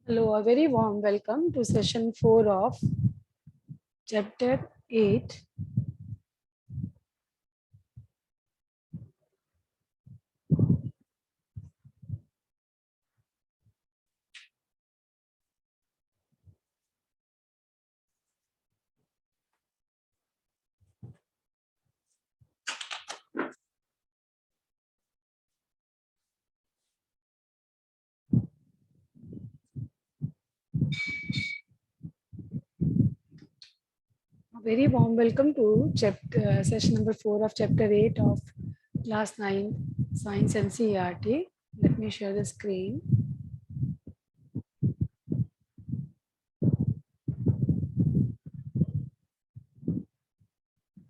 Hello, a very warm welcome to session 4 of chapter 8. A very warm welcome to chapter session number 4 of chapter 8 of class 9 Science NCERT. Let me share the screen.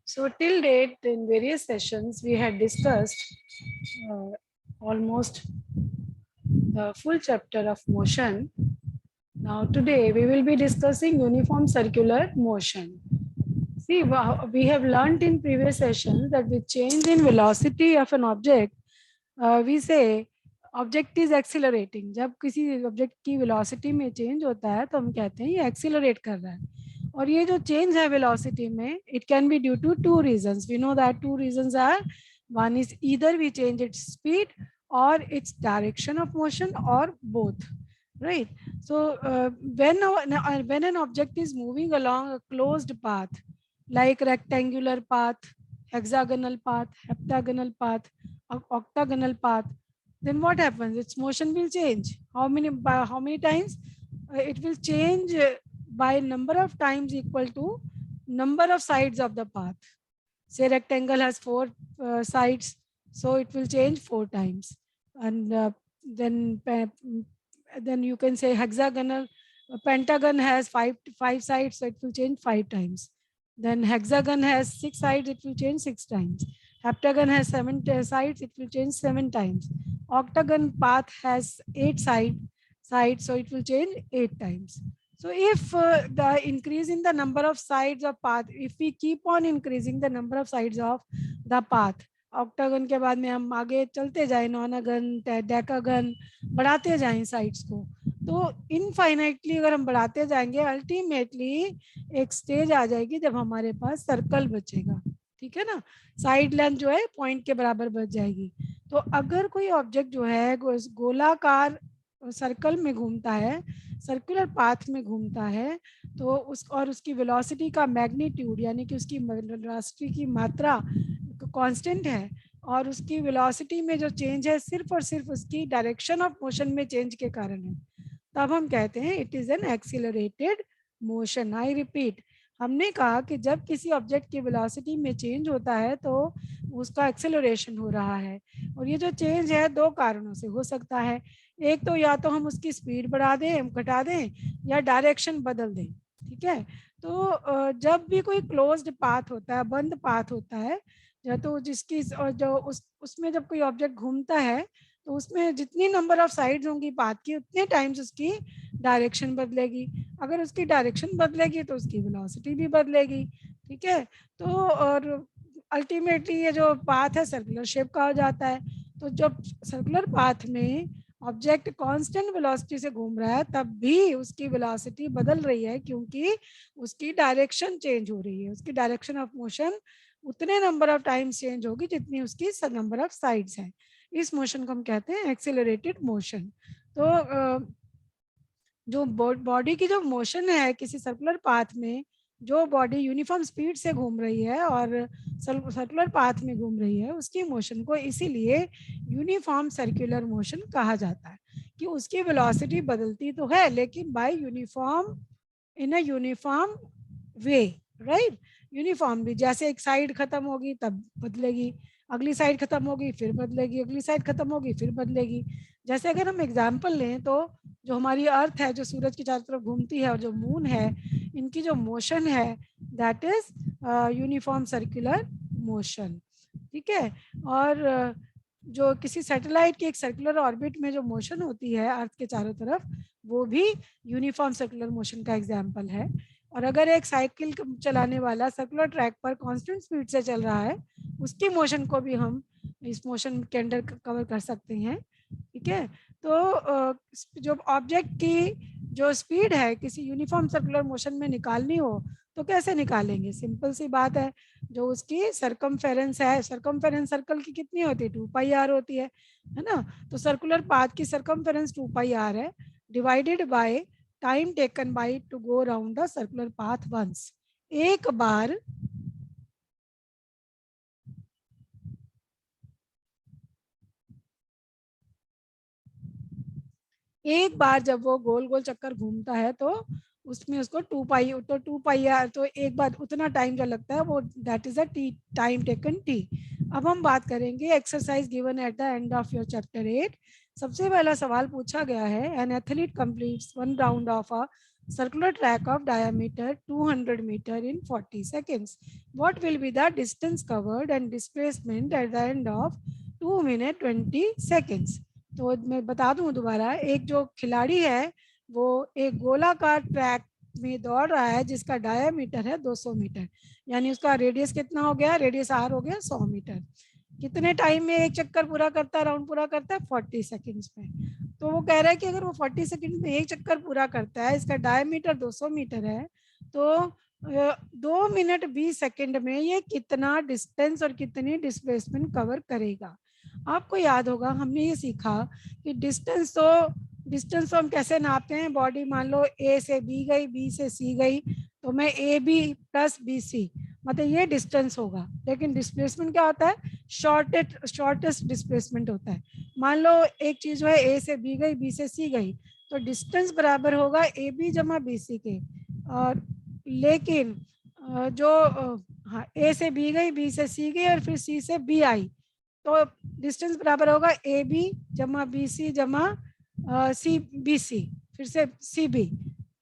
So till date in various sessions we had discussed almost the full chapter of motion. Now today we will be discussing uniform circular motion. See, we have learned in previous sessions that with change in velocity of an object, we say object is accelerating. जब किसी object की velocity में change होता है तो हम कहते हैं ये accelerate कर रहा है. और ये जो change है velocity में, it can be due to two reasons. We know that two reasons are, one is either we change its speed or its direction of motion or both, right? So when an object is moving along a closed path, like rectangular path, hexagonal path, heptagonal path, octagonal path, then what happens? Its motion will change. How many times? It will change by number of times equal to number of sides of the path. Say rectangle has 4 sides, so it will change 4 times. And then you can say hexagonal, pentagon has five sides, so it will change 5 times. Then hexagon has 6 sides, it will change 6 times. Heptagon has 7 sides, it will change 7 times. Octagon path has 8 sides, so it will change 8 times. So if the increase in the number of sides of path, if we keep on increasing the number of sides of the path, octagon के बाद में हम आगे चलते जाएं, नॉनागन, decagon, बढ़ाते जाएं sides को, तो इनफाइनाइटली अगर हम बढ़ाते जाएंगे, अल्टीमेटली एक स्टेज आ जाएगी जब हमारे पास सर्कल बचेगा. ठीक है ना, साइड लेंथ जो है पॉइंट के बराबर बच जाएगी. तो अगर कोई ऑब्जेक्ट जो है गोलाकार सर्कल में घूमता है, सर्कुलर पाथ में घूमता है, तो उसकी वेलोसिटी का मैग्नीट्यूड यानी कि उसकी वेलोसिटी की मात्रा कांस्टेंट है और उसकी वेलोसिटी में जो चेंज है सिर्फ और सिर्फ उसकी डायरेक्शन ऑफ मोशन में चेंज के कारण है, तब हम कहते हैं it is an accelerated motion. I repeat, हमने कहा कि जब किसी ऑब्जेक्ट की वेलोसिटी में चेंज होता है तो उसका एक्सेलरेशन हो रहा है. और ये जो चेंज है दो कारणों से हो सकता है. एक तो या तो हम उसकी स्पीड बढ़ा दें, घटा दें, या डायरेक्शन बदल दें. ठीक है, तो जब भी कोई क्लोज्ड पाथ होता है, बंद पाथ होता है, या तो जिसकी जो उसमें जब कोई ऑब्जेक्ट घूमता है तो उसमें जितनी नंबर ऑफ साइड्स होंगी पाथ की, उतने टाइम्स उसकी डायरेक्शन बदलेगी. अगर उसकी डायरेक्शन बदलेगी तो उसकी वेलोसिटी भी बदलेगी. ठीक है, तो और अल्टीमेटली ये जो पाथ है सर्कुलर शेप का हो जाता है. तो जब सर्कुलर पाथ में ऑब्जेक्ट कांस्टेंट वेलोसिटी से घूम रहा है तब भी उसकी वेलोसिटी बदल रही है, क्योंकि उसकी डायरेक्शन चेंज हो रही है. उसकी डायरेक्शन ऑफ मोशन उतने नंबर ऑफ टाइम्स चेंज होगी जितनी उसकी नंबर ऑफ साइड्स है. इस मोशन को हम कहते हैं एक्सेलरेटेड मोशन. तो जो बॉडी की जो मोशन है किसी सर्कुलर पाथ में, जो बॉडी यूनिफॉर्म स्पीड से घूम रही है और सर्कुलर पाथ में घूम रही है, उसकी मोशन को इसीलिए यूनिफॉर्म सर्कुलर मोशन कहा जाता है कि उसकी वेलोसिटी बदलती तो है लेकिन bye uniform, in a uniform way, right. Uniformly, जैसे एक साइड खत्म होगी तब बदलेगी, अगली साइड खत्म होगी फिर बदलेगी, अगली साइड खत्म होगी फिर बदलेगी. जैसे अगर हम एग्जांपल लें तो जो हमारी अर्थ है जो सूरज की चारों तरफ घूमती है और जो मून है, इनकी जो मोशन है that is uniform circular motion. ठीक है, और जो किसी सैटेलाइट की एक सर्कुलर ऑर्बिट में जो मोशन होती है अर्थ के चारों तरफ, वो भी यूनिफॉर्म सर्कुलर मोशन का एग्जाम्पल है. और अगर एक साइकिल चलाने वाला सर्कुलर ट्रैक पर कांस्टेंट स्पीड से चल रहा है, उसकी मोशन को भी हम इस मोशन के अंडर कवर कर सकते हैं. ठीक है, तो जो ऑब्जेक्ट की जो स्पीड है किसी यूनिफॉर्म सर्कुलर मोशन में निकालनी हो तो कैसे निकालेंगे? सिंपल सी बात है, जो उसकी सरकमफेरेंस है, सरकमफेरेंस सर्कल की कितनी होती है? 2πr होती है ना? तो सर्कुलर पाथ की सरकमफेरेंस 2πr है, divided by time taken by to go around the circular path once. एक बार जब वो गोल गोल चक्कर घूमता है तो उसमें उसको 2πr, तो एक बार उतना टाइम जो लगता है वो that is a T, time taken T. अब हम बात करेंगे exercise given at the end of your chapter 8। सबसे पहला सवाल पूछा गया है, an athlete completes one round of a circular track of diameter 200 meter in 40 seconds. What will be the distance covered and displacement at the end of 2 minute 20 seconds? तो मैं बता दूं दोबारा, एक जो खिलाड़ी है वो एक गोलाकार ट्रैक में दौड़ रहा है जिसका डायामीटर है 200 मीटर, यानी उसका रेडियस कितना हो गया? रेडियस आर हो गया 100 मीटर। कितने टाइम में एक चक्कर पूरा करता है, राउंड पूरा करता है? 40 सेकंड्स में। तो वो कह रहा है कि अगर वो 40 सेकंड में एक चक्कर पूरा करता है, इसका डायमीटर 200 मीटर है, तो 2 मिनट 20 सेकंड में ये कितना डिस्टेंस और कितनी डिस्प्लेसमेंट कवर करेगा? आपको याद होगा हमने ये सीखा कि डिस्टेंस तो हम कैसे नापते हैं? बॉडी मान लो ए से बी गई, बी से सी गई, तो मैं A B plus B C, मतलब ये डिस्टेंस होगा। लेकिन डिस्प्लेसमेंट क्या होता है? शॉर्टेस्ट डिस्प्लेसमेंट होता है। मान लो एक चीज जो है ए से बी गई, बी से सी गई, तो डिस्टेंस बराबर होगा ए बी जमा बी सी के। और लेकिन जो हाँ, ए से बी गई, बी से सी गई और फिर सी से बी आई, तो डिस्टेंस बराबर होगा ए बी जमा बी सी जमा सी बी सी, फिर से सी बी।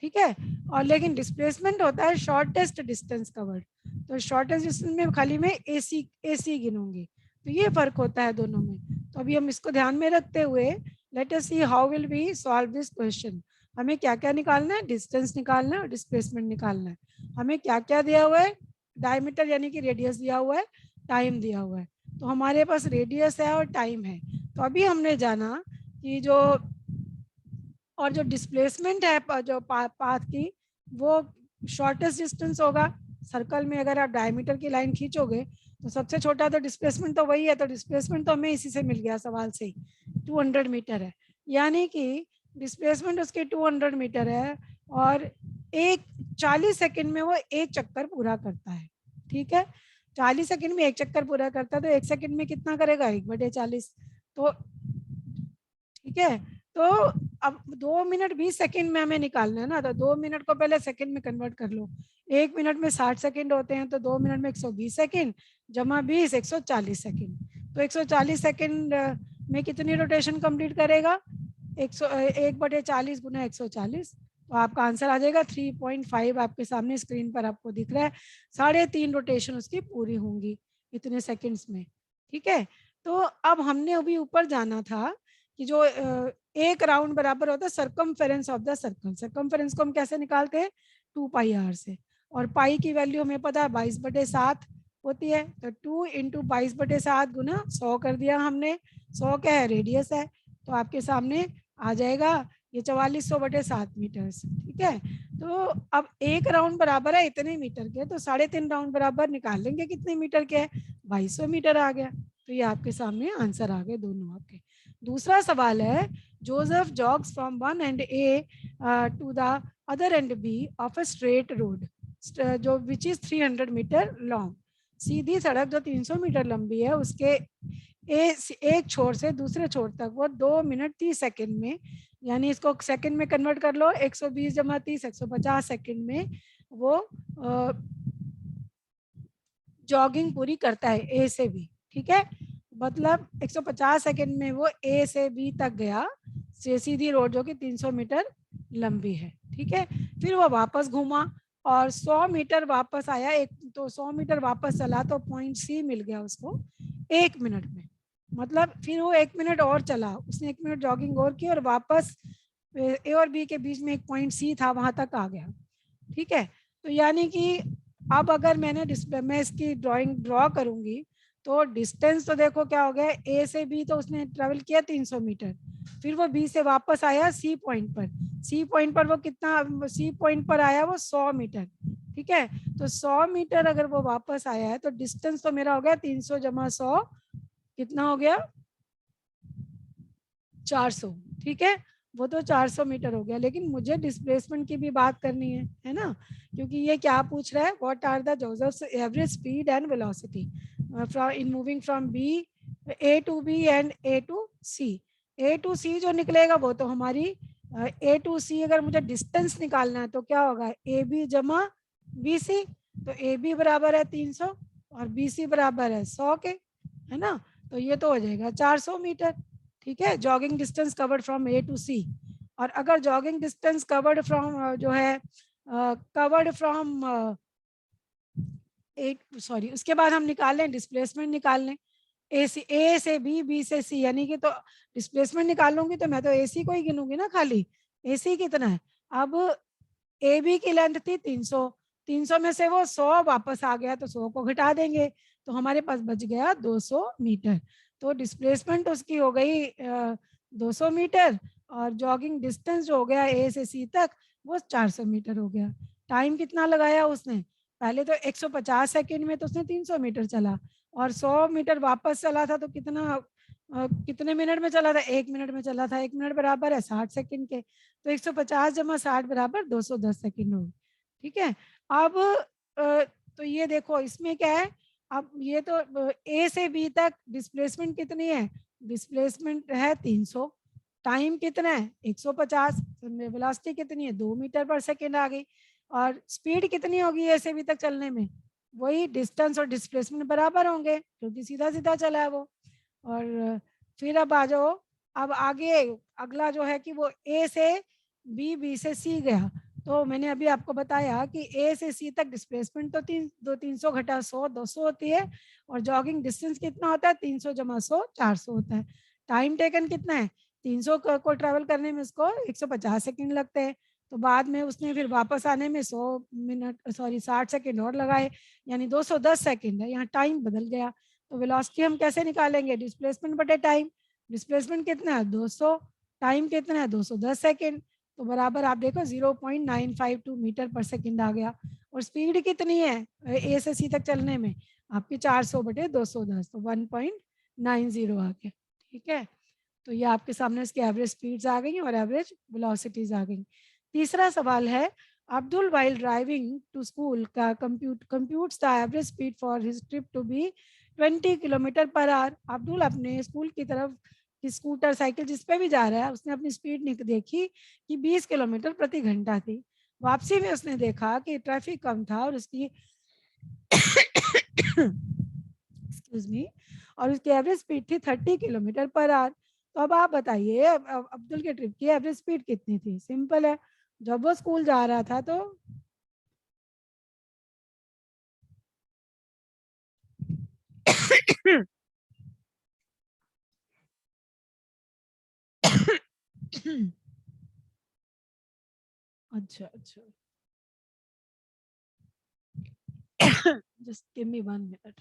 ठीक है। और लेकिन डिस्प्लेसमेंट होता है शॉर्टेस्ट डिस्टेंस कवर्ड, तो शॉर्टेस्ट डिस्टेंस में खाली मैं ए सी गिनूंगी, तो ये फर्क होता है दोनों में। तो अभी हम इसको ध्यान में रखते हुए let us see how will we solve this question. हमें क्या क्या निकालना है? डिस्टेंस निकालना है और डिस्प्लेसमेंट निकालना है। हमें क्या क्या दिया हुआ है? डायमीटर यानी कि रेडियस दिया हुआ है, टाइम दिया हुआ है। तो हमारे पास रेडियस है और टाइम है। तो अभी हमने जाना कि जो और जो डिस्प्लेसमेंट है जो पाथ की, वो शॉर्टेस्ट डिस्टेंस होगा। सर्कल में अगर आप डायमीटर की लाइन खींचोगे तो सबसे छोटा तो डिस्प्लेसमेंट तो वही है, तो डिस्प्लेसमेंट तो हमें इसी से मिल गया सवाल से ही, 200 मीटर है। यानी कि डिस्प्लेसमेंट उसके 200 मीटर है और 40 सेकंड में वो एक चक्कर पूरा करता है। ठीक है, 40 सेकंड में एक चक्कर पूरा करता है, तो एक सेकंड में कितना करेगा? 1/40। तो ठीक है, तो अब 2 मिनट 20 सेकंड में हमें निकालना है ना, तो 2 मिनट को पहले सेकंड में कन्वर्ट कर लो। 1 मिनट में 60 सेकंड होते हैं, तो 2 मिनट में 120 सेकंड जमा 20 140 सेकंड। तो 140 सेकंड में कितनी रोटेशन कंप्लीट करेगा? 1/40 गुना 140, तो आपका आंसर आ जाएगा 3.5। आपके सामने स्क्रीन पर आपको दिख रहा है, 3.5 रोटेशन उसकी पूरी होंगी इतने सेकंड्स में। ठीक है, तो अब हमने अभी ऊपर जाना था कि जो एक राउंड बराबर होता है circumference of the circle. Circumference को हम कैसे निकालते हैं? 2πr से, और पाई की वैल्यू हमें पता है 22/7 होती है, तो 2 इंटू 22/7 गुना 100 कर दिया हमने। 100 क्या है? रेडियस है। तो आपके सामने आ जाएगा ये 4400/7 मीटर। ठीक है, तो अब एक राउंड बराबर है इतने मीटर के, तो 3.5 राउंड बराबर निकाल लेंगे कितने मीटर के है? 2200 मीटर आ गया। तो ये आपके सामने आंसर आ गए दोनों आपके। दूसरा सवाल है, Joseph jogs from one end A to the other end B of a straight road जो विच इज 300 मीटर लॉन्ग। सीधी सड़क जो 300 मीटर लंबी है, उसके एक छोर से दूसरे छोर तक वो 2 मिनट 30 सेकंड में, यानी इसको सेकंड में कन्वर्ट कर लो, 120 जमा 30 150 सेकंड में वो जॉगिंग पूरी करता है ए से बी। ठीक है, मतलब 150 सेकंड में वो ए से बी तक गया, सीधी रोड जो कि 300 मीटर लंबी है। ठीक है, फिर वो वापस घूमा और 100 मीटर वापस आया, एक तो 100 मीटर वापस चला तो पॉइंट सी मिल गया उसको 1 मिनट में। मतलब फिर वो 1 मिनट और चला, उसने 1 मिनट जॉगिंग और की और वापस ए और बी के बीच में एक पॉइंट सी था, वहां तक आ गया। ठीक है, तो यानी कि अब अगर मैं इसकी ड्राइंग ड्रॉ करूंगी तो डिस्टेंस तो देखो क्या हो गया, ए से बी तो उसने ट्रेवल किया 300 मीटर, फिर वो बी से वापस आया सी पॉइंट पर, सी पॉइंट पर वो कितना, सी पॉइंट पर आया वो 100 मीटर, ठीक है। तो 100 मीटर अगर वो वापस आया है तो डिस्टेंस तो मेरा हो गया 300 जमा 100, कितना हो गया 400, ठीक है। वो तो 400 मीटर हो गया, लेकिन मुझे डिस्प्लेसमेंट की भी बात करनी है ना, क्योंकि ये क्या पूछ रहा है, what are the Joseph's average speed and velocity from in moving from B, A to B and A to C. A to C जो निकलेगा वो तो हमारी ए टू सी, अगर मुझे डिस्टेंस निकालना है तो क्या होगा, ए बी जमा बी सी, तो ए बी बराबर है 300 और बी सी बराबर है 100 के, है ना। तो ये तो हो जाएगा 400 मीटर, ठीक है, jogging distance covered from A to C. और अगर जॉगिंग डिस्टेंस कवर्ड फ्रॉम जो है कवर्ड फ्रॉम एक सॉरी, उसके बाद हम निकाल लें डिस्प्लेसमेंट, निकाल लें ए से बी, बी से सी, यानी कि तो डिस्प्लेसमेंट निकालूंगी तो मैं तो ए सी को ही गिनूंगी ना खाली, ए सी कितना है। अब ए बी की लेंथ थी 300, 300 में से वो 100 वापस आ गया तो 100 को घटा देंगे, तो हमारे पास बच गया 200 मीटर। तो डिस्प्लेसमेंट उसकी हो गई 200 मीटर, और जॉगिंग डिस्टेंस जो हो गया ए से सी तक वो 400 मीटर हो गया। टाइम कितना लगाया उसने, पहले तो 150 सेकंड में तो उसने 300 मीटर चला, और 100 मीटर वापस चला था तो कितना कितने मिनट में चला था, 1 मिनट में चला था, 1 मिनट बराबर है 60 सेकंड के, तो 150 जमा 60 बराबर 210 सेकंड होगी, ठीक है। अब तो ये देखो इसमें क्या है, अब ये तो ए से बी तक डिस्प्लेसमेंट कितनी है, डिस्प्लेसमेंट है 300, टाइम कितना है 150, वेलोसिटी कितनी है 2 मीटर पर सेकेंड आ गई, और स्पीड कितनी होगी ए से बी तक चलने में, वही डिस्टेंस और डिस्प्लेसमेंट बराबर होंगे क्योंकि सीधा सीधा चला है वो। और फिर अब आ जाओ, अब आगे अगला जो है कि वो ए से बी, बी से सी गया, तो मैंने अभी आपको बताया कि ए से सी तक डिस्प्लेसमेंट तो 300 घटा 100 200 होती है, और जॉगिंग डिस्टेंस कितना होता है 300 जमा 100 400 होता है। टाइम टेकन कितना है, 300 को ट्रेवल करने में उसको 150 सेकंड लगते हैं, तो बाद में उसने फिर वापस आने में 100 मिनट सॉरी 60 सेकंड और लगाए, यानी 210 सेकंड है, यहाँ टाइम बदल गया। तो वेलोसिटी हम कैसे निकालेंगे, डिस्प्लेसमेंट बटे टाइम, डिस्प्लेसमेंट कितना है 200, टाइम कितना है 210 सेकंड, तो बराबर आप देखो 0.952 मीटर पर सेकंड आ गया। और स्पीड कितनी है ए से सी तक चलने में, आपकी 400 बटे 210, तो 1.90 आ गया, ठीक है। तो ये आपके सामने इसकी एवरेज स्पीड्स आ गई और एवरेज वेलोसिटीज आ गई। तीसरा सवाल है, Abdul while driving to school का computes the average speed for his trip to be 20 kilometre per hour. Abdul अपने स्कूल की तरफ की स्कूटर साइकिल जिस पे भी जा रहा है उसने अपनी स्पीड देखी कि 20 किलोमीटर प्रति घंटा थी। वापसी में उसने देखा कि ट्रैफिक कम था और उसकी एक्सक्यूज मी, और उसकी एवरेज स्पीड थी 30 किलोमीटर पर आवर। तो अब आप बताइए अब्दुल के ट्रिप की एवरेज स्पीड कितनी थी, सिंपल है, जब वो स्कूल जा रहा था तो अच्छा अच्छा, just give me 1 minute.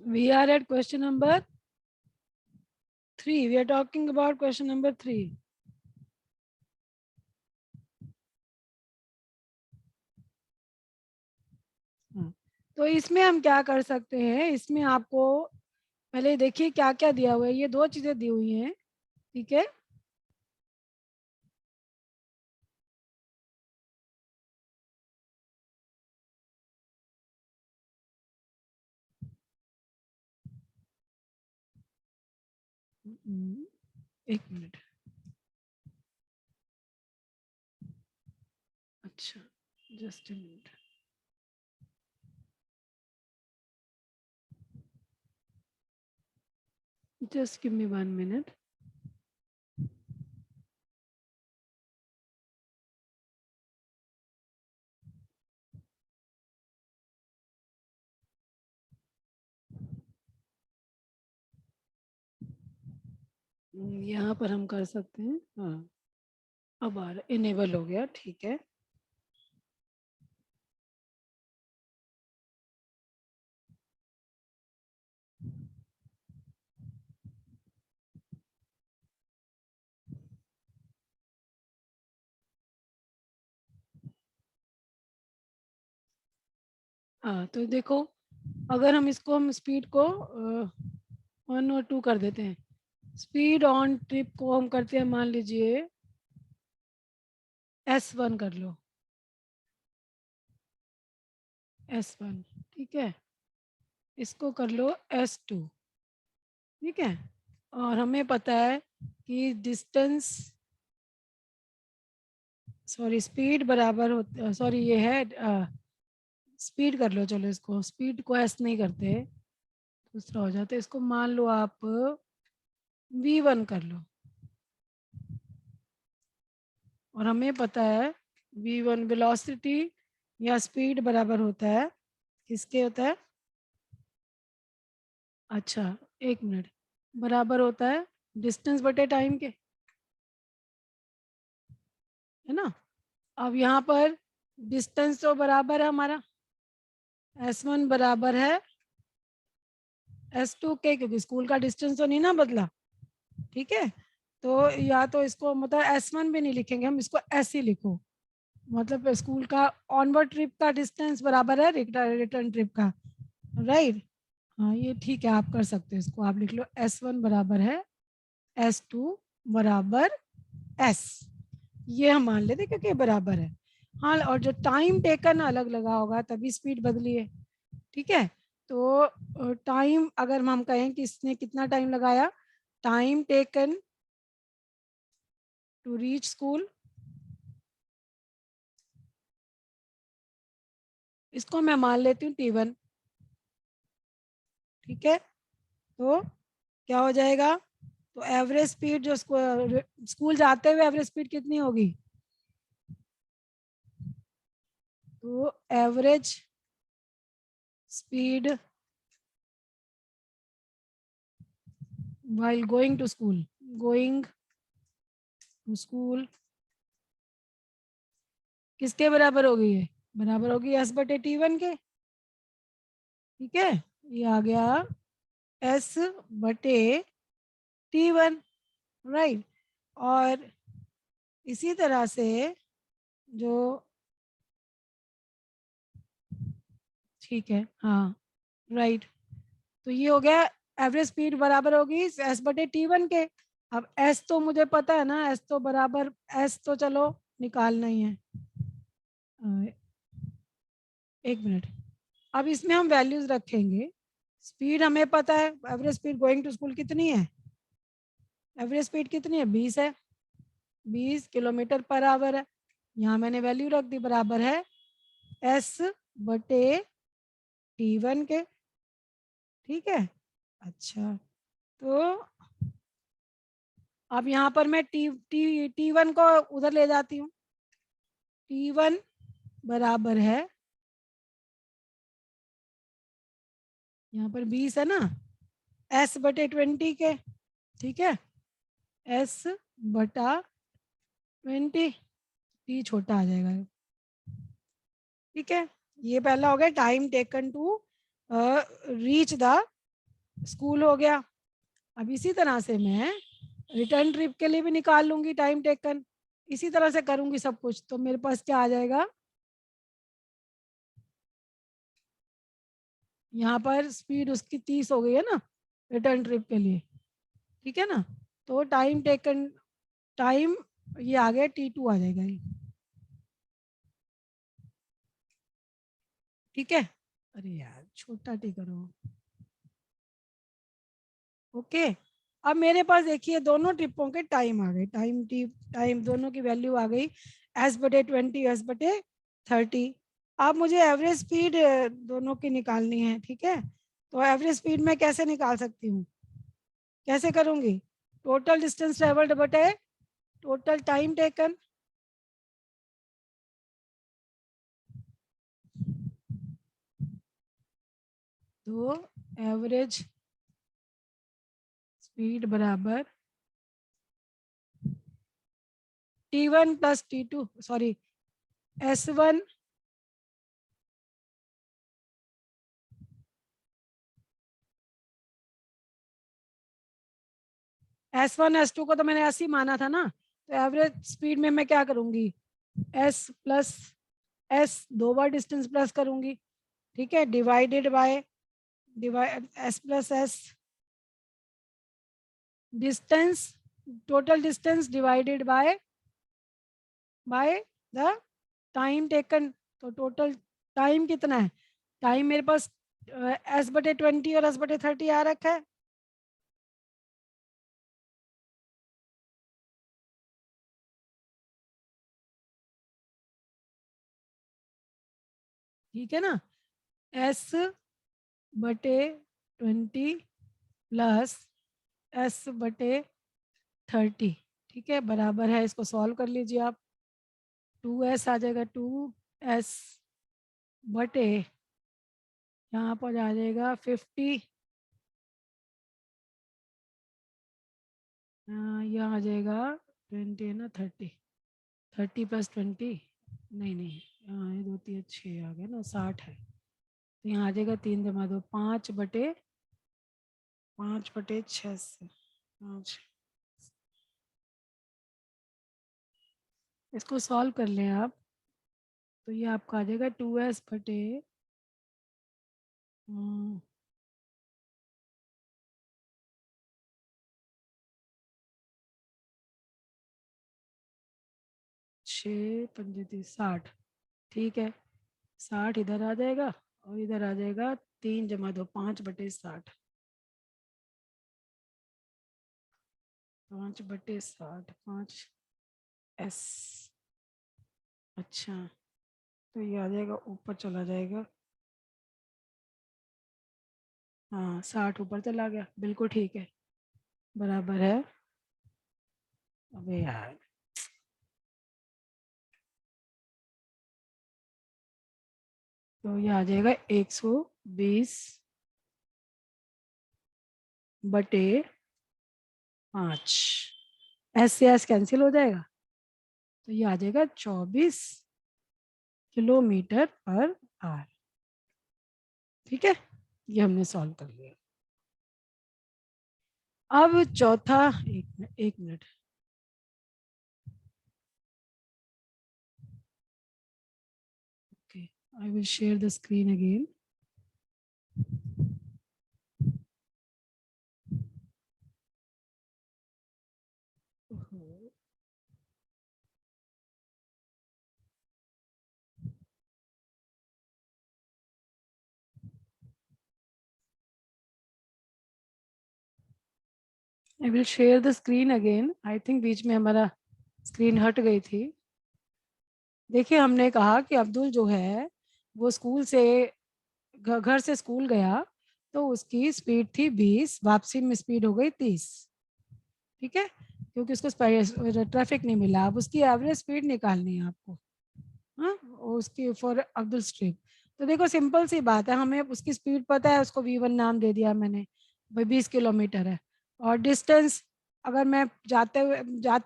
We are at question number 3. We are talking about question number 3. तो इसमें हम क्या कर सकते हैं, इसमें आपको पहले देखिए क्या क्या दिया हुआ है। ये 2 चीजें दी हुई हैं, ठीक है। एक मिनट, अच्छा, just a minute. Just give me 1 minute. यहाँ पर हम कर सकते हैं, हाँ अब आ रहा, इनेबल हो गया, ठीक है। हाँ तो देखो, अगर हम इसको, हम स्पीड को 1 और 2 कर देते हैं। स्पीड ऑन ट्रिप को हम करते हैं, मान लीजिए S1 कर लो, S1, ठीक है। इसको कर लो S2, ठीक है। और हमें पता है कि डिस्टेंस, सॉरी स्पीड बराबर होता, सॉरी ये है स्पीड कर लो, चलो इसको स्पीड को एस नहीं करते, दूसरा हो जाता है। इसको मान लो आप V1 कर लो, और हमें पता है V1 वेलोसिटी या स्पीड बराबर होता है, किसके होता है, अच्छा एक मिनट, बराबर होता है डिस्टेंस बटे टाइम के, है ना। अब यहाँ पर डिस्टेंस तो बराबर है हमारा, S1 बराबर है S2 के, क्योंकि स्कूल का डिस्टेंस तो नहीं ना बदला, ठीक है। तो या तो इसको मतलब S1 भी नहीं लिखेंगे हम, इसको S ही लिखो, मतलब स्कूल का ऑनवर्ड ट्रिप का डिस्टेंस बराबर है रिटर्न ट्रिप का, राइट। हाँ ये ठीक है, आप कर सकते हो, इसको आप लिख लो S1 बराबर है S2 बराबर S, ये हम मान लेते क्योंकि ये बराबर है। हाँ, और जो टाइम टेकन अलग लगा होगा तभी स्पीड बदली है, ठीक है। तो टाइम अगर हम कहें कि इसने कितना टाइम लगाया, time taken to reach school, इसको मैं मान लेती हूँ T1, ठीक है। तो क्या हो जाएगा, तो एवरेज स्पीड जो स्कूल जाते हुए एवरेज स्पीड कितनी होगी, तो average speed while going to school, going to school किसके बराबर होगी, ये बराबर होगी S/T1 के, ठीक है। ये आ गया एस बटे T1, राइट। और इसी तरह से जो, ठीक है, हाँ, राइट। तो ये हो गया, एवरेज स्पीड बराबर होगी एस बटे T1 के। अब एस तो मुझे पता है ना, एस तो बराबर, एस तो चलो निकालना ही है। एक मिनट, अब इसमें हम वैल्यूज रखेंगे। स्पीड हमें पता है, average speed going to school कितनी है, एवरेज स्पीड कितनी है, 20 है, 20 किलोमीटर पर आवर है। यहाँ मैंने वैल्यू रख दी, बराबर है एस बटे T1 के। ठीक है, अच्छा, तो अब यहाँ पर मैं T1 को उधर ले जाती हूँ। T1 बराबर है, यहाँ पर 20 है ना, S बटे 20 के। ठीक है, S बटा 20, T छोटा आ जाएगा। ठीक है, ये पहला हो गया time taken to reach the school हो गया। अब इसी तरह से मैं रिटर्न ट्रिप के लिए भी निकाल लूंगी टाइम टेकन, इसी तरह से करूंगी सब कुछ, तो मेरे पास क्या आ जाएगा, यहाँ पर स्पीड उसकी 30 हो गई है ना रिटर्न ट्रिप के लिए। ठीक है ना, तो टाइम टेकन, टाइम ये आ गया T2 आ जाएगा ये। ठीक है, अरे यार छोटा टी करो। ओके, अब मेरे पास देखिए दोनों ट्रिपों के टाइम आ गए, टाइम टी, टाइम दोनों की वैल्यू आ गई, एस बटे 20, एस बटे 30। अब मुझे एवरेज स्पीड दोनों की निकालनी है। ठीक है, तो एवरेज स्पीड मैं कैसे निकाल सकती हूँ, कैसे करूँगी, टोटल डिस्टेंस ट्रेवल्ड बटे टोटल टाइम टेकन। तो एवरेज स्पीड बराबर T1 plus T2, sorry S1 S1 S2 को तो मैंने ऐसे ही माना था ना, तो एवरेज स्पीड में मैं क्या करूंगी, S प्लस S, दो बार डिस्टेंस प्लस करूंगी। ठीक है, divided bye, divide S plus S distance, total distance divided by the time taken. तो टोटल टाइम कितना है, टाइम मेरे पास S बटे 20 और S बटे 30 आ रखा है। ठीक है ना, S बटे 20 प्लस S बटे 30। ठीक है, बराबर है, इसको सॉल्व कर लीजिए आप, 2S आ जाएगा, 2S बटे, यहाँ पर आ जाएगा 50, यहाँ आ जाएगा 20 है ना, 30, 30 प्लस 20, नहीं नहीं, यहाँ ये 2 3 6 आ गया ना, 60 है। तो यहाँ आ जाएगा 3 जमा 2, 5 बटे 6 से 5, इसको सॉल्व कर लें आप, तो ये आपका आ जाएगा 2S बटे 6 पंजे 60। ठीक है, 60 इधर आ जाएगा और इधर आ जाएगा 3 जमा 2, 5 बटे 60, 5 बटे 60, 5S। अच्छा, तो ये आ जाएगा, ऊपर चला जाएगा, हाँ 60 ऊपर चला गया, बिल्कुल ठीक है, बराबर है। अबे यार, तो ये आ जाएगा 120 बटे 5, एस से एस कैंसिल हो जाएगा, तो ये आ जाएगा 24 किलोमीटर पर आवर। ठीक है, ये हमने सॉल्व कर लिया। अब चौथा, एक minute, okay, I will share the screen again. I will share the screen again. I think बीच में हमारा स्क्रीन हट गई थी। देखिए, हमने कहा कि अब्दुल जो है वो स्कूल से घर से स्कूल गया तो उसकी स्पीड थी 20, वापसी में स्पीड हो गई 30। ठीक है, क्योंकि उसको ट्रैफिक नहीं मिला। अब उसकी एवरेज स्पीड निकालनी है आपको। हाँ, उसकी फॉर अब्दुल स्ट्रीट। तो देखो, सिंपल सी बात है, हमें उसकी स्पीड पता है, उसको V1 नाम दे दिया मैंने, भाई 20 किलोमीटर है। और डिस्टेंस, अगर मैं जाते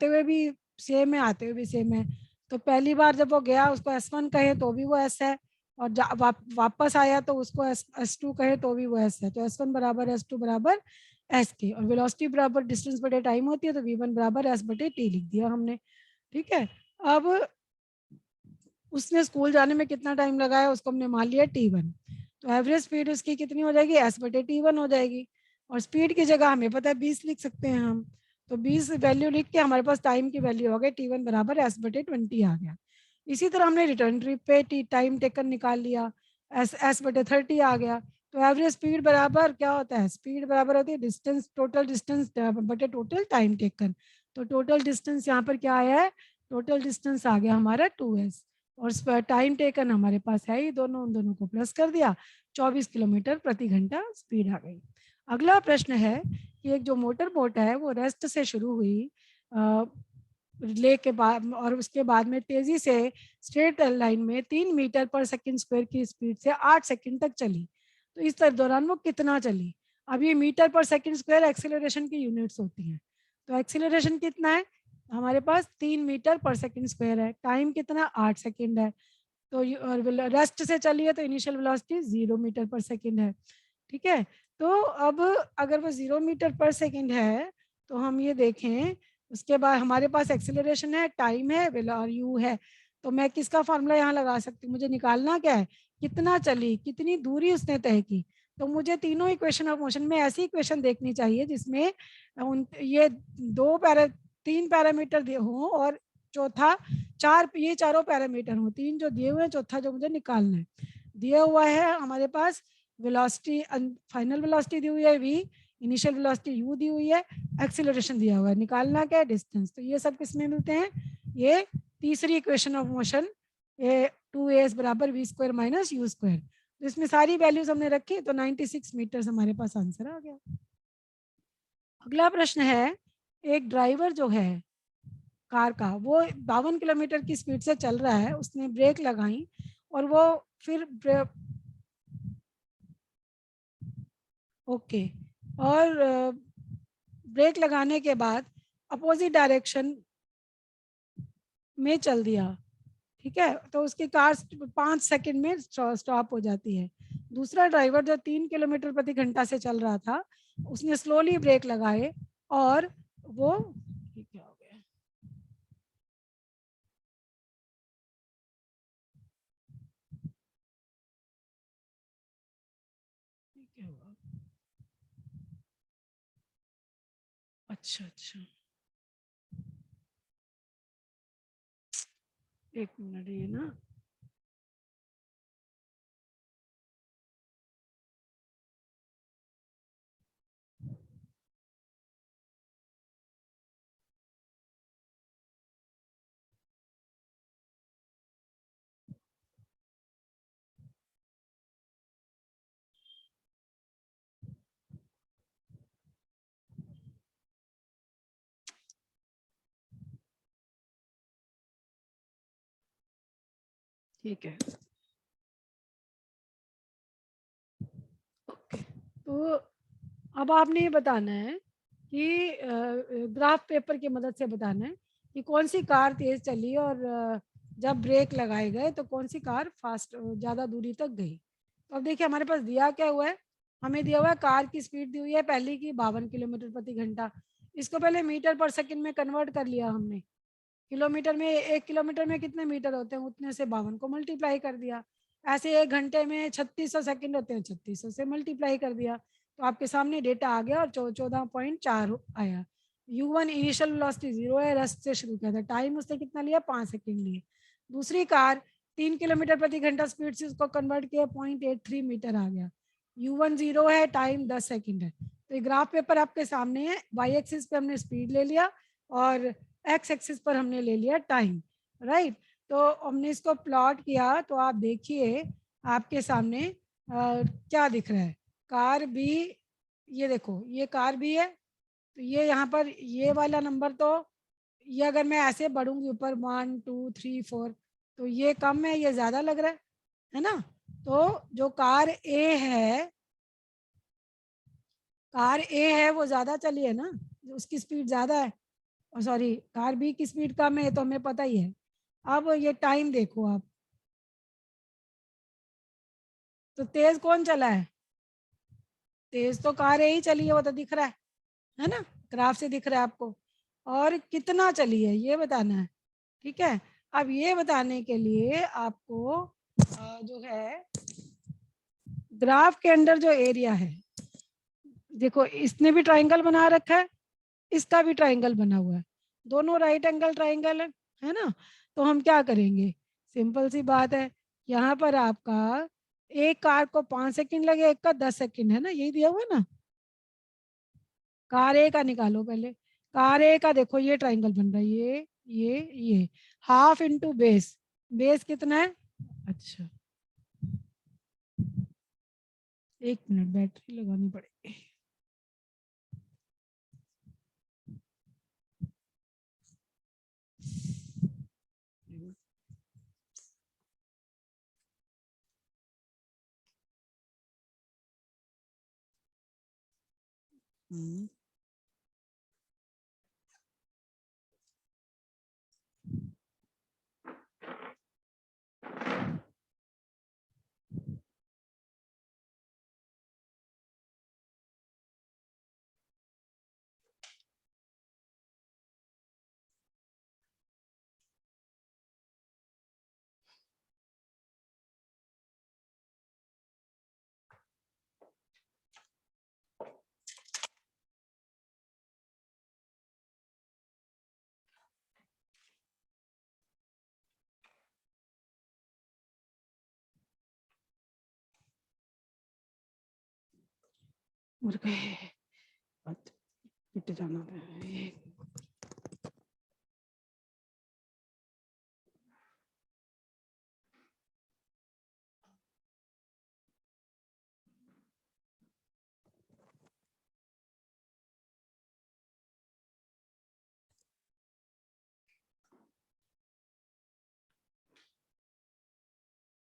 हुए भी सेम है, आते हुए भी सेम है, तो पहली बार जब वो गया उसको S1 कहे तो भी वो S है, और वापस आया तो उसको S2 कहे तो भी वो S है। तो S1 बराबर S2 बराबर S के, और वेलोसिटी बराबर डिस्टेंस बटे टाइम होती है, तो V1 बराबर S बटे T लिख दिया हमने। ठीक है, अब उसने स्कूल जाने में कितना टाइम लगाया उसको हमने मान लिया T1। तो एवरेज स्पीड उसकी कितनी हो जाएगी, S बटे T1 हो जाएगी। और स्पीड की जगह हमें पता है 20 लिख सकते हैं हम। तो 20 वैल्यू लिख के हमारे पास टाइम की वैल्यू हो गई T1 बराबर S बटे 20 आ गया। इसी तरह हमने रिटर्न ट्रिप पे टाइम टेकन निकाल लिया, S बटे 30 आ गया। तो एवरेज स्पीड बराबर क्या होता है, स्पीड बराबर होती है डिस्टेंस, टोटल डिस्टेंस बटे टोटल टाइम टेकन। तो टोटल डिस्टेंस यहाँ पर क्या आया है, टोटल डिस्टेंस आ गया हमारा 2S, और टाइम टेकन हमारे पास है ही, दोनों उन दोनों को प्लस कर दिया, 24 किलोमीटर प्रति घंटा स्पीड आ गई। अगला प्रश्न है कि एक जो मोटर बोट है वो रेस्ट से शुरू हुई ले के बाद, और उसके बाद में तेजी से स्ट्रेट लाइन में 3 मीटर पर सेकंड स्क्वायर की स्पीड से 8 सेकंड तक चली। तो इस दौरान वो कितना चली। अब ये मीटर पर सेकंड स्क्वायर एक्सेलरेशन की यूनिट्स होती हैं। तो एक्सेलरेशन कितना है हमारे पास, 3 मीटर पर सेकंड स्क्वायर है, टाइम कितना 8 सेकंड है। तो रेस्ट से चली है तो इनिशियल वेलोसिटी 0 मीटर पर सेकंड है। ठीक है, तो अब अगर वो 0 मीटर पर सेकंड है तो हम ये देखें, उसके बाद हमारे पास एक्सेलरेशन है, टाइम है, और यू है। तो मैं किसका फार्मूला यहाँ लगा सकती हूँ, मुझे निकालना क्या है, कितना चली, कितनी दूरी उसने तय की। तो मुझे तीनों इक्वेशन ऑफ मोशन में ऐसी इक्वेशन देखनी चाहिए जिसमें ये 3 पैरामीटर हो, और चौथा ये चारों पैरामीटर हो, 3 जो दिए हुए हैं, चौथा जो मुझे निकालना है। दिया हुआ है हमारे पास वेलोसिटी, फाइनल वेलोसिटी दी हुई है V, इनिशियल वेलोसिटी U दी हुई है, एक्सीलरेशन दिया हुआ है, निकालना क्या है, डिस्टेंस। तो ये सब किसमें मिलते हैं, ये तीसरी इक्वेशन ऑफ मोशन, ये 2AS बराबर V square minus U square. तो इसमें सारी वैल्यूज हमने रखी, तो 96 मीटर हमारे पास आंसर आ गया। अगला प्रश्न है, एक ड्राइवर जो है कार का, वो 52 किलोमीटर की स्पीड से चल रहा है, उसने ब्रेक लगाई और वो फिर ओके, और ब्रेक लगाने के बाद अपोजिट डायरेक्शन में चल दिया। ठीक है, तो उसकी कार 5 सेकंड में स्टॉप हो जाती है। दूसरा ड्राइवर जो 3 किलोमीटर प्रति घंटा से चल रहा था, उसने स्लोली ब्रेक लगाए और वो, क्या हो गया, क्या हुआ, अच्छा अच्छा, एक मिनट, ये ना, ठीक है, ओके। तो अब आपने ये बताना है कि ग्राफ पेपर की मदद से बताना है कि कौन सी कार तेज चली, और जब ब्रेक लगाए गए तो कौन सी कार फास्ट ज़्यादा दूरी तक गई। तो अब देखिए हमारे पास दिया क्या हुआ है, हमें दिया हुआ है कार की स्पीड दी हुई है पहली की 52 किलोमीटर प्रति घंटा। इसको पहले मीटर पर सेकंड में कन्वर्ट कर लिया हमने। किलोमीटर में 1 किलोमीटर में कितने मीटर होते हैं उतने से 52 को मल्टीप्लाई कर दिया। ऐसे 1 घंटे में 3600 सेकंड होते हैं, 3600 से मल्टीप्लाई कर दिया। तो आपके सामने डेटा आ गया और 14.4 आया। U1 इनिशियल वेलोसिटी 0 है, रेस्ट से शुरू किया था, टाइम उसने कितना लिया 5 सेकंड लिए। दूसरी कार 3 किलोमीटर प्रति घंटा स्पीड से उसको कन्वर्ट किया 0.83 मीटर आ गया। U1 0 है, टाइम 10 सेकंड है। तो ये ग्राफ पेपर आपके सामने है। वाई एक्सिस पे हमने स्पीड ले लिया और एक्स एक्सिस पर हमने ले लिया टाइम, राइट। तो हमने इसको प्लॉट किया तो आप देखिए आपके सामने क्या दिख रहा है। कार भी, ये देखो ये कार भी है, तो ये यहाँ पर ये वाला नंबर, तो ये अगर मैं ऐसे बढ़ूंगी ऊपर 1 2 3 4 तो ये कम है, ये ज्यादा लग रहा है ना। तो जो कार ए है, कार ए है वो ज्यादा चली है ना, उसकी स्पीड ज्यादा है। और सॉरी, कार बी की स्पीड कम है तो हमें पता ही है। अब ये टाइम देखो आप, तो तेज कौन चला है? तेज तो कार ही चली है, वो तो दिख रहा है ना, ग्राफ से दिख रहा है आपको। और कितना चली है ये बताना है, ठीक है। अब ये बताने के लिए आपको जो है ग्राफ के अंदर जो एरिया है, देखो इसने भी ट्राइंगल बना रखा है, इसका भी ट्राइंगल बना हुआ है, दोनों राइट एंगल ट्राइंगल है ना। तो हम क्या करेंगे, सिंपल सी बात है, यहाँ पर आपका एक कार को 5 सेकंड लगे, एक का 10 सेकंड है ना, यही दिया हुआ है ना। कार ए का निकालो पहले। कार ए का देखो ये ट्राइंगल बन रहा है, ये हाफ इंटू बेस, बेस कितना है? अच्छा, 1 मिनट बैटरी लगानी पड़ेगी। हम्म। मर गए, मिट जाना है।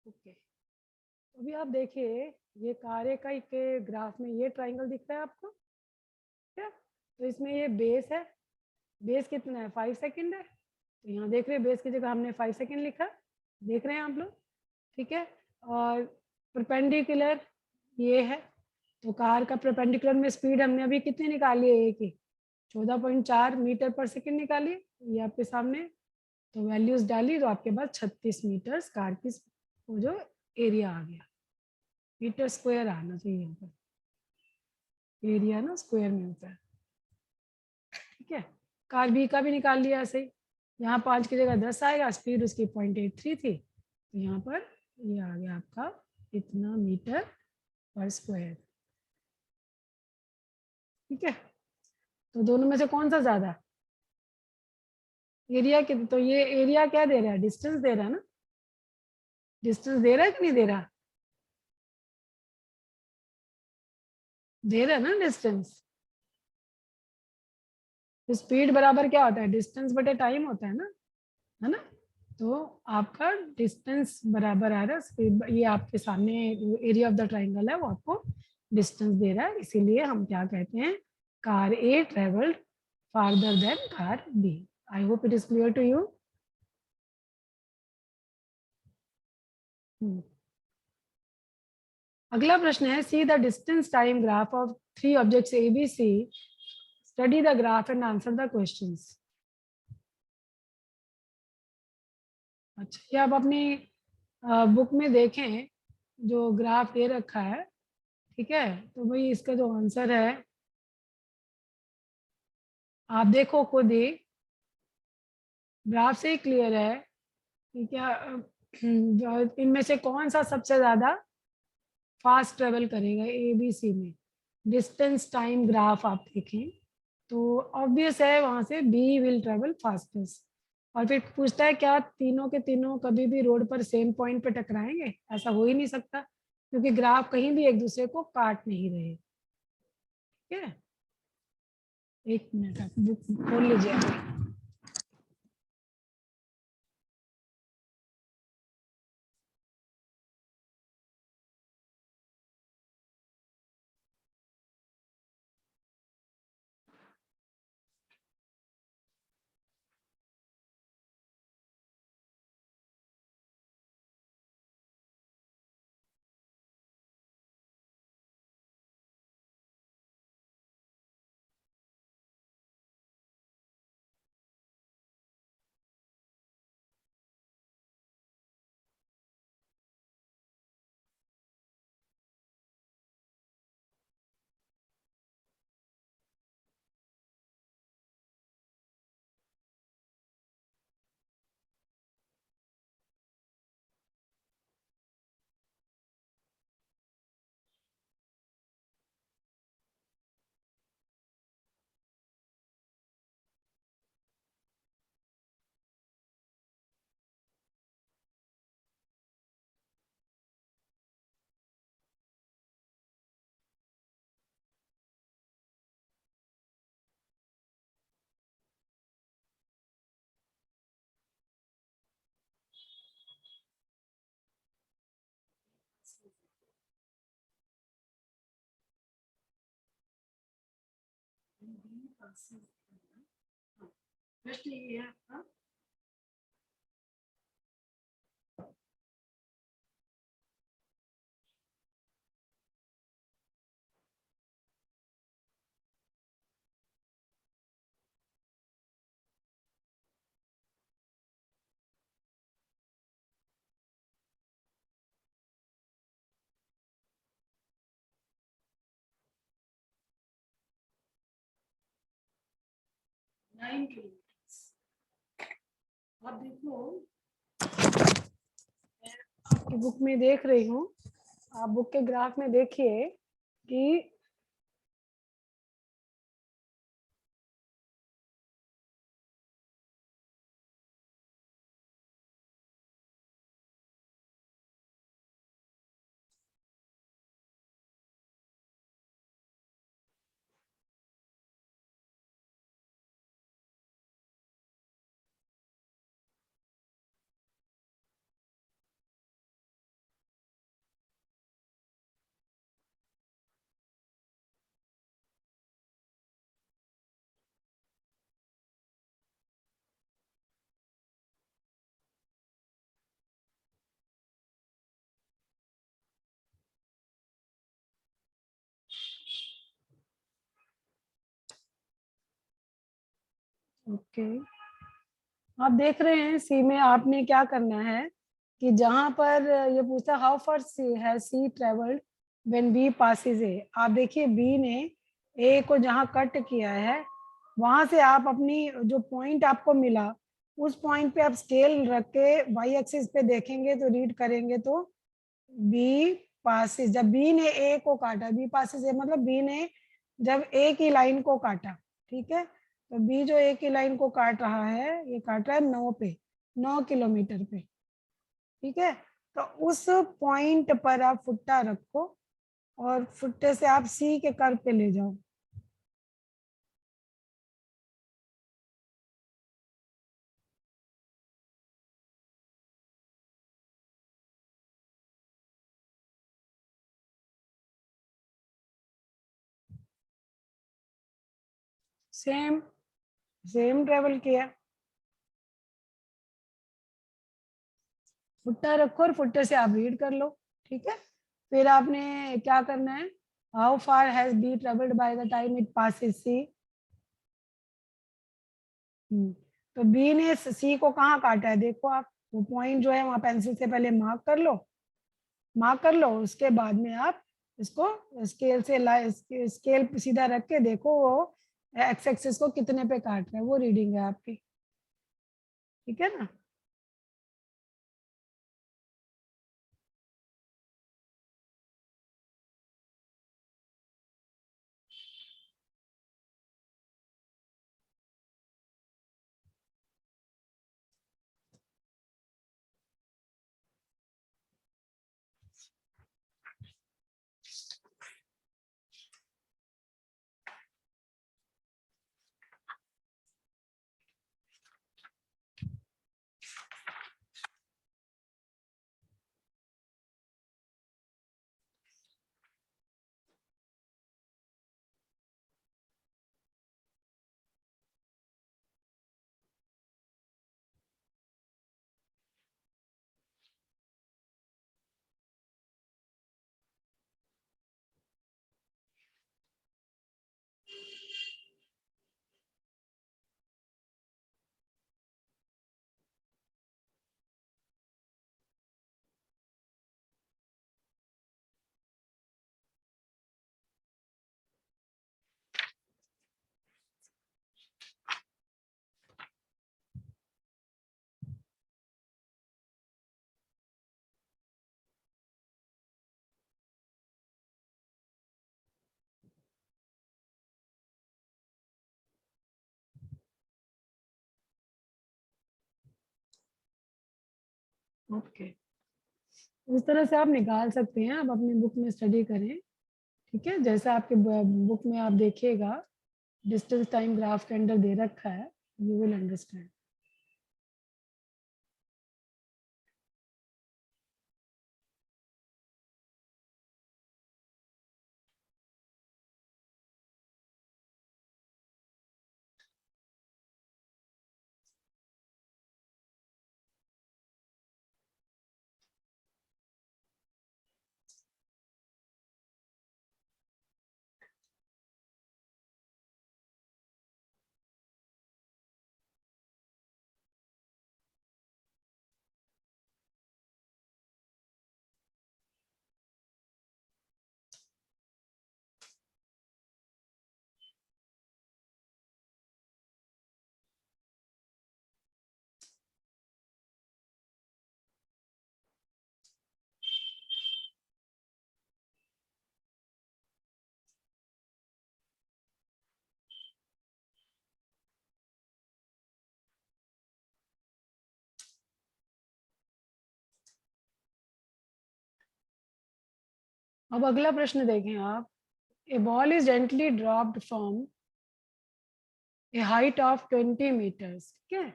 ओके, अभी आप देखिए ये कार्य का के ग्राफ में ये ट्राइंगल दिख रहा है आपको, क्या? तो इसमें ये बेस है, बेस कितना है 5 सेकंड है, तो यहाँ देख रहे हैं बेस की जगह हमने 5 सेकंड लिखा, देख रहे हैं आप लोग, ठीक है। और परपेंडिकुलर ये है, तो कार का परपेंडिकुलर में स्पीड हमने अभी कितनी निकाली है, एक ही 14.4 मीटर पर सेकंड निकाली, ये आपके सामने। तो वैल्यूज डाली तो आपके पास 36 मीटर कार की वो जो एरिया आ गया, मीटर स्क्वायर आना चाहिए यहाँ पर, एरिया ना स्क्वायर में होता है, ठीक है। कार बी का भी निकाल लिया ऐसे ही, यहाँ 5 की जगह 10 आएगा, स्पीड उसकी 0.83 थी, तो यहाँ पर ये आ गया आपका इतना मीटर पर स्क्वायर, ठीक है। तो दोनों में से कौन सा ज्यादा, एरिया के, तो ये एरिया क्या दे रहा है, डिस्टेंस दे रहा है ना, डिस्टेंस दे रहा है कि नहीं दे रहा, दे रहा है ना डिस्टेंस। स्पीड बराबर क्या होता है, डिस्टेंस बटे टाइम होता है ना। तो आपका डिस्टेंस बराबर आ रहा है स्पीड, ये आपके सामने एरिया ऑफ द ट्राइंगल है, वो आपको डिस्टेंस दे रहा है, इसीलिए हम क्या कहते हैं, car A travelled farther than car B. I hope it is clear to you. अगला प्रश्न है, see the distance time graph of 3 objects A B C, study the graph and answer the questions. अच्छा, ये आप अपनी book में देखें जो ग्राफ दे रखा है, ठीक है। तो भाई इसका जो आंसर है आप देखो खुद ही, ग्राफ से ही क्लियर है कि क्या जो इनमें से कौन सा सबसे ज्यादा फास्ट ट्रेवल करेगा ए बी सी में। डिस्टेंस टाइम ग्राफ आप देखें तो ऑब्वियस है वहां से बी विल ट्रेवल फास्टेस्ट। और फिर पूछता है क्या तीनों के तीनों कभी भी रोड पर सेम पॉइंट पे टकराएंगे, ऐसा हो ही नहीं सकता क्योंकि ग्राफ कहीं भी एक दूसरे को काट नहीं रहे। ठीक है, एक मिनट आप बुक खोल लीजिए अभी। प्रश्न ये है आपका, 9 किलोमीटर। आप देखो, मैं आपकी बुक में देख रही हूँ, आप बुक के ग्राफ में देखिए कि ओके, आप देख रहे हैं सी में आपने क्या करना है कि जहां पर ये पूछता हाउ फार सी है सी ट्रेवल्ड व्हेन बी पासिस ए, आप देखिए बी ने ए को जहां कट किया है वहां से आप अपनी जो पॉइंट आपको मिला उस पॉइंट पे आप स्केल रख के वाई एक्सिस पे देखेंगे तो रीड करेंगे तो बी पासिस, जब बी ने ए को काटा, बी पासिस ए मतलब बी ने जब ए की लाइन को काटा, ठीक है। तो बी जो ए की लाइन को काट रहा है, ये काट रहा है 9 पे, 9 किलोमीटर पे, ठीक है। तो उस पॉइंट पर आप फुट्टा रखो और फुट्टे से आप सी के कर्व पे ले जाओ। सेम सेम ट्रेवल किया, फुट्टा रखो और फुट्टे से आप रीड कर लो, ठीक है। फिर आपने क्या करना है, how far has be travelled by the time it passes C. तो बी ने सी को कहाँ काटा है, देखो आप, वो पॉइंट जो है वहां पेंसिल से पहले मार्क कर लो, मार्क कर लो, उसके बाद में आप इसको स्केल से स्केल सीधा रख के देखो वो एक्स एक्सिस को कितने पे काट रहा है, वो रीडिंग है आपकी, ठीक है ना। ओके, इस तरह से आप निकाल सकते हैं, आप अपनी बुक में स्टडी करें, ठीक है। जैसा आपके बुक में आप देखिएगा डिस्टेंस टाइम ग्राफ के अंदर दे रखा है, यू विल अंडरस्टैंड। अब अगला प्रश्न देखें आप, a ball is gently dropped from a height of 20 metres, ठीक है,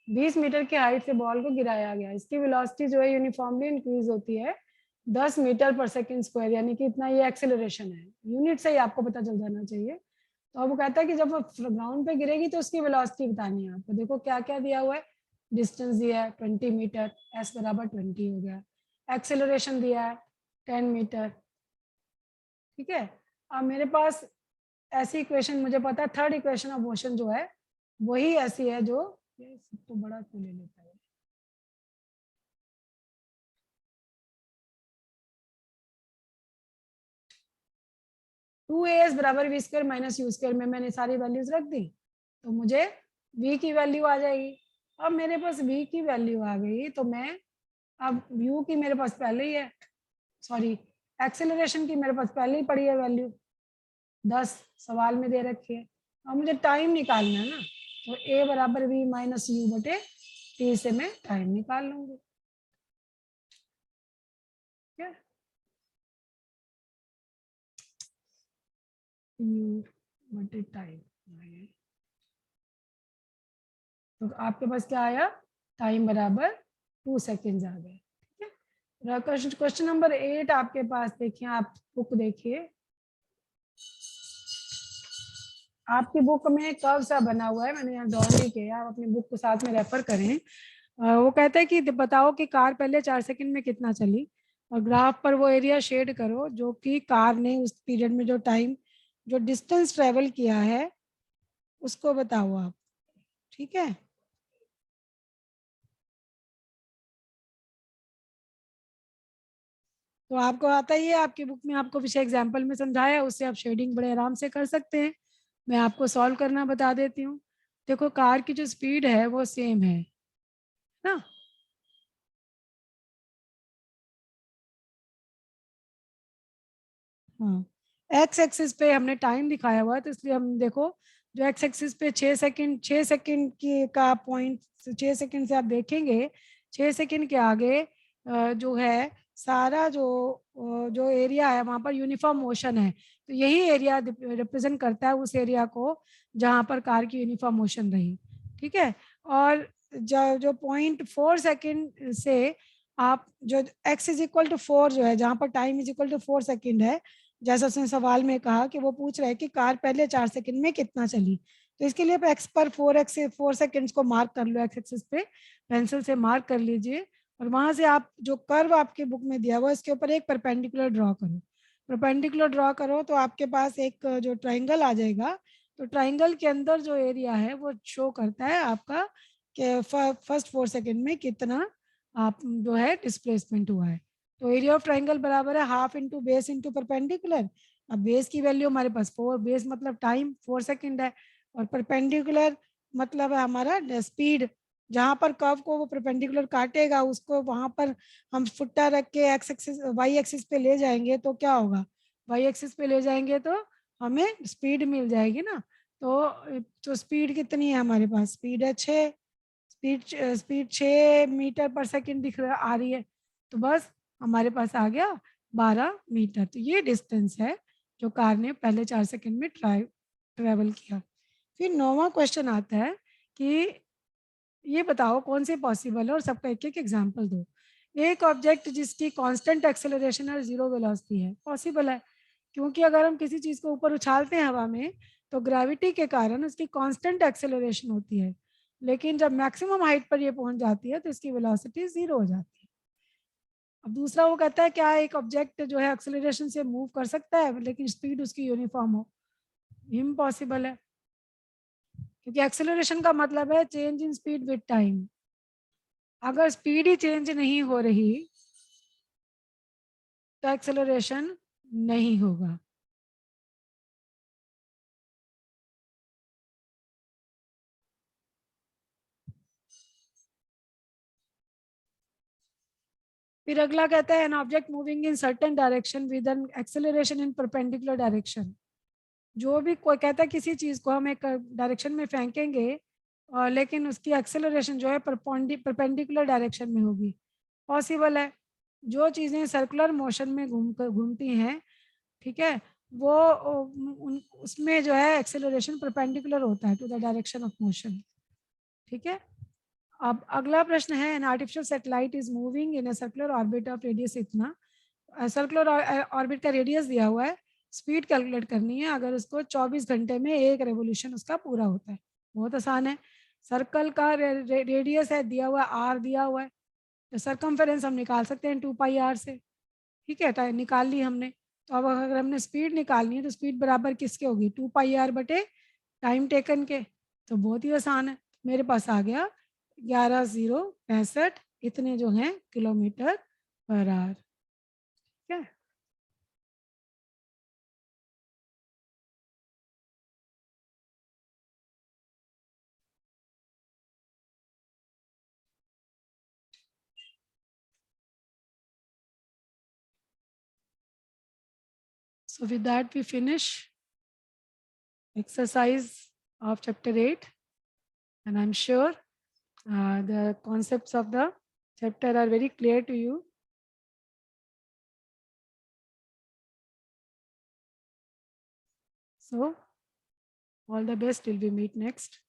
20 मीटर की हाइट से बॉल को गिराया गया, इसकी वेलोसिटी जो है यूनिफॉर्मली इंक्रीज होती है 10 मीटर पर सेकंड स्क्वायर, यानी कि इतना ये एक्सेलरेशन है, यूनिट से ही आपको पता चल जाना चाहिए। तो अब वो कहता है कि जब वो ग्राउंड पे गिरेगी तो उसकी वेलोसिटी बतानी है आपको, देखो क्या क्या दिया हुआ है, डिस्टेंस दिया है 20 मीटर, एस बराबर 20 हो गया, एक्सेलरेशन दिया है 10 मीटर, ठीक है। अब मेरे पास ऐसी इक्वेशन मुझे पता है, थर्ड इक्वेशन ऑफ मोशन जो है वही ऐसी है जो, ये सब तो बड़ा क्यों ले लेता है, 2as बराबर v square minus u square में मैंने सारी वैल्यूज रख दी, तो मुझे v की वैल्यू आ जाएगी। अब मेरे पास v की वैल्यू आ गई तो मैं, अब u की मेरे पास पहले ही है, सॉरी एक्सेलरेशन की मेरे पास पहले ही पड़ी है वैल्यू 10 सवाल में दे रखी है। अब मुझे टाइम निकालना है ना, तो a बराबर v माइनस यू बटे t से मैं टाइम निकाल लूंगी, ठीक है, यू बटे टाइम, तो आपके पास क्या आया, टाइम बराबर 2 सेकेंड आ गए, ठीक है। क्वेश्चन नंबर 8 आपके पास देखिए, आप बुक देखिए, आपकी बुक में कर्व सा बना हुआ है, मैंने यहाँ ड्रॉ नहीं किया, आप अपनी बुक को साथ में रेफर करें। वो कहता है कि बताओ कि कार पहले 4 सेकंड में कितना चली, और ग्राफ पर वो एरिया शेड करो जो कि कार ने उस पीरियड में जो टाइम, जो डिस्टेंस ट्रेवल किया है उसको बताओ आप। ठीक है, तो आपको आता ही है, आपकी बुक में आपको पीछे एग्जाम्पल में समझाया है, उससे आप शेडिंग बड़े आराम से कर सकते हैं। मैं आपको सॉल्व करना बता देती हूँ। देखो कार की जो स्पीड है वो सेम है ना। हाँ, एक्स एक्सिस पे हमने टाइम दिखाया हुआ है, तो इसलिए हम देखो जो एक्स एक्सिस पे 6 सेकंड, 6 सेकंड की का पॉइंट, 6 सेकंड से आप देखेंगे 6 सेकंड के आगे जो है सारा जो एरिया है वहाँ पर यूनिफॉर्म मोशन है, तो यही एरिया रिप्रेजेंट करता है उस एरिया को जहाँ पर कार की यूनिफॉर्म मोशन रही। ठीक है, और जो जो 0.4 सेकंड से आप जो एक्स इज इक्वल टू 4 जो है, जहाँ पर time is equal to 4 second है, जैसा उसने सवाल में कहा कि वो पूछ रहा है कि कार पहले 4 सेकंड में कितना चली, तो इसके लिए आप एक्स पर 4 सेकंड्स को मार्क कर लो, एक्स एक्सिस पे पेंसिल से मार्क कर लीजिए, और वहां से आप जो कर्व आपके बुक में दिया हुआ है इसके ऊपर एक परपेंडिकुलर ड्रॉ करो। परपेंडिकुलर ड्रॉ करो तो आपके पास एक जो ट्राइंगल आ जाएगा, तो ट्राइंगल के अंदर जो एरिया है वो शो करता है आपका कि फर्स्ट 4 सेकंड में कितना आप जो है डिस्प्लेसमेंट हुआ है। तो एरिया ऑफ ट्राइंगल बराबर है half into base into perpendicular. अब बेस की वैल्यू हमारे पास 4, बेस मतलब टाइम 4 सेकंड है, और परपेंडिकुलर मतलब है हमारा स्पीड, जहाँ पर कर्व को वो परपेंडिकुलर काटेगा उसको वहां पर हम फुट्टा रख के एक्स एक्सिस वाई एक्सिस पे ले जाएंगे तो क्या होगा, वाई एक्सिस पे ले जाएंगे तो हमें स्पीड मिल जाएगी ना। तो स्पीड कितनी है हमारे पास, स्पीड है 6, स्पीड स्पीड 6 मीटर पर सेकंड दिख रहा आ रही है, तो बस हमारे पास आ गया 12 मीटर। तो ये डिस्टेंस है जो कार ने पहले 4 सेकंड में ट्रैवल किया। फिर 9वां क्वेश्चन आता है कि ये बताओ कौन से पॉसिबल है और सबका एक एक एग्जाम्पल दो। एक ऑब्जेक्ट जिसकी कांस्टेंट एक्सेलरेशन और जीरो वेलोसिटी है, पॉसिबल है क्योंकि अगर हम किसी चीज को ऊपर उछालते हैं हवा में तो ग्रेविटी के कारण उसकी कांस्टेंट एक्सेलरेशन होती है, लेकिन जब मैक्सिमम हाइट पर ये पहुंच जाती है तो इसकी वेलोसिटी जीरो हो जाती है। अब दूसरा वो कहता है क्या एक ऑब्जेक्ट जो है एक्सेलरेशन से मूव कर सकता है लेकिन स्पीड उसकी यूनिफॉर्म हो, इम्पॉसिबल है क्योंकि एक्सेलरेशन का मतलब है change in speed with time. अगर स्पीड ही चेंज नहीं हो रही तो एक्सेलरेशन नहीं होगा। फिर अगला कहता है an object moving in certain direction with an acceleration in perpendicular direction. जो भी कोई कहता है किसी चीज को हम एक डायरेक्शन में फेंकेंगे और लेकिन उसकी एक्सेलरेशन जो है परपेंडिकुलर डायरेक्शन में होगी, पॉसिबल है। जो चीजें सर्कुलर मोशन में घूमती हैं, ठीक है, वो उसमें जो है एक्सेलरेशन परपेंडिकुलर होता है to the direction of motion. ठीक है, अब अगला प्रश्न है an artificial satellite is moving in a circular orbit of radius इतना। सर्कुलर ऑर्बिट का रेडियस दिया हुआ है, स्पीड कैलकुलेट करनी है अगर उसको 24 घंटे में एक रेवोल्यूशन उसका पूरा होता है। बहुत आसान है, सर्कल का रेडियस है दिया हुआ, आर दिया हुआ है, तो सरकमफेरेंस हम निकाल सकते हैं 2 पाई आर से। ठीक है, तो निकाल ली हमने। तो अब अगर हमने स्पीड निकालनी है तो स्पीड बराबर किसके होगी, 2 पाई आर बटे टाइम टेकन के। तो बहुत ही आसान है, मेरे पास आ गया 11,065 इतने जो हैं किलोमीटर पर आवर। ठीक है, so with that we finish exercise of chapter 8, and I'm sure the concepts of the chapter are very clear to you. So all the best till we meet next.